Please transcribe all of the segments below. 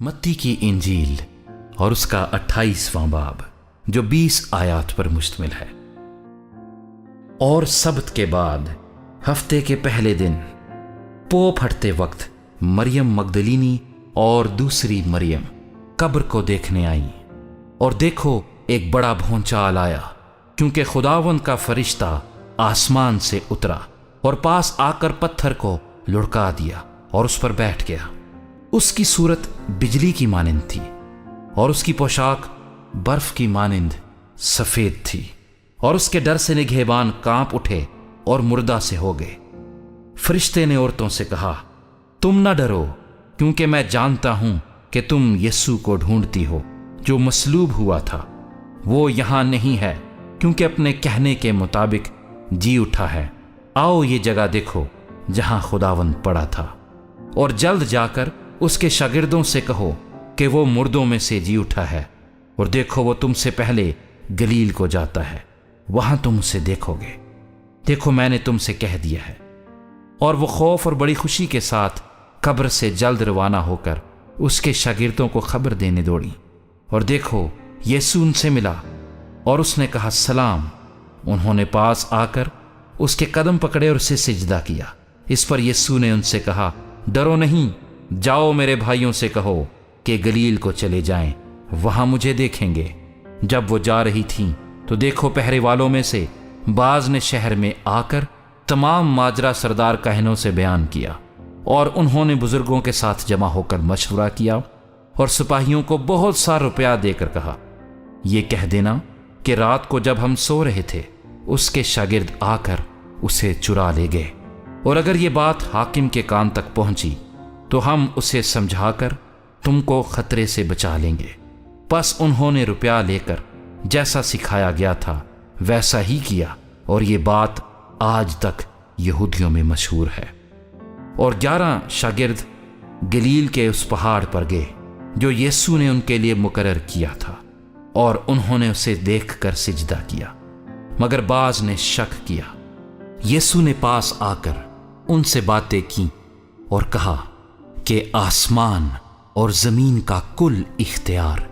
मत्ती की इंजील और उसका 28वां बाब जो 20 आयात पर मुश्तमिल है। और सब्त के बाद हफ्ते के पहले दिन पो फटते वक्त मरियम मगदलीनी और दूसरी मरियम कब्र को देखने आई, और देखो एक बड़ा भूचाल आया, क्योंकि खुदावंद का फरिश्ता आसमान से उतरा और पास आकर पत्थर को लुढ़का दिया और उस पर बैठ गया। उसकी सूरत बिजली की मानिंद थी और उसकी पोशाक बर्फ की मानिंद सफेद थी, और उसके डर से निगहबान कांप उठे और मुर्दा से हो गए। फरिश्ते ने औरतों से कहा, तुम न डरो, क्योंकि मैं जानता हूं कि तुम यीशु को ढूंढती हो जो मसलूब हुआ था। वो यहां नहीं है, क्योंकि अपने कहने के मुताबिक जी उठा है। आओ ये जगह देखो जहां खुदावंद पड़ा था, और जल्द जाकर उसके शागिर्दों से कहो कि वो मुर्दों में से जी उठा है, और देखो वो तुमसे पहले गलील को जाता है, वहां तुम उसे देखोगे। देखो मैंने तुमसे कह दिया है। और वो खौफ और बड़ी खुशी के साथ कब्र से जल्द रवाना होकर उसके शागिर्दों को खबर देने दौड़ी। और देखो यीशु उनसे मिला और उसने कहा, सलाम। उन्होंने पास आकर उसके कदम पकड़े और उसे सिजदा किया। इस पर यीशु ने उनसे कहा, डरो नहीं, जाओ मेरे भाइयों से कहो कि गलील को चले जाएं, वहां मुझे देखेंगे। जब वो जा रही थीं तो देखो पहरे वालों में से बाज ने शहर में आकर तमाम माजरा सरदार कहनों से बयान किया, और उन्होंने बुजुर्गों के साथ जमा होकर मशवरा किया और सिपाहियों को बहुत सा रुपया देकर कहा, ये कह देना कि रात को जब हम सो रहे थे उसके शागिर्द आकर उसे चुरा ले गए, और अगर ये बात हाकिम के कान तक पहुंची तो हम उसे समझाकर तुमको खतरे से बचा लेंगे। बस उन्होंने रुपया लेकर जैसा सिखाया गया था वैसा ही किया, और ये बात आज तक यहूदियों में मशहूर है। और 11 शागिर्द गलील के उस पहाड़ पर गए जो यीशु ने उनके लिए मुकर्रर किया था, और उन्होंने उसे देखकर सिजदा किया, मगर बाज ने शक किया। यीशु ने पास आकर उनसे बातें की और कहा कि आसमान और जमीन का कुल इख्तियार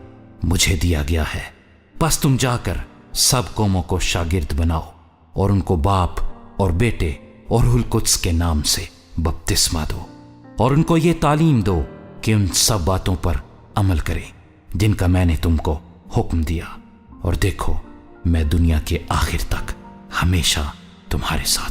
मुझे दिया गया है। बस तुम जाकर सब कौमों को शागिर्द बनाओ और उनको बाप और बेटे और रूहुल कुद्स के नाम से बपतिस्मा दो, और उनको ये तालीम दो कि उन सब बातों पर अमल करें जिनका मैंने तुमको हुक्म दिया। और देखो मैं दुनिया के आखिर तक हमेशा तुम्हारे साथ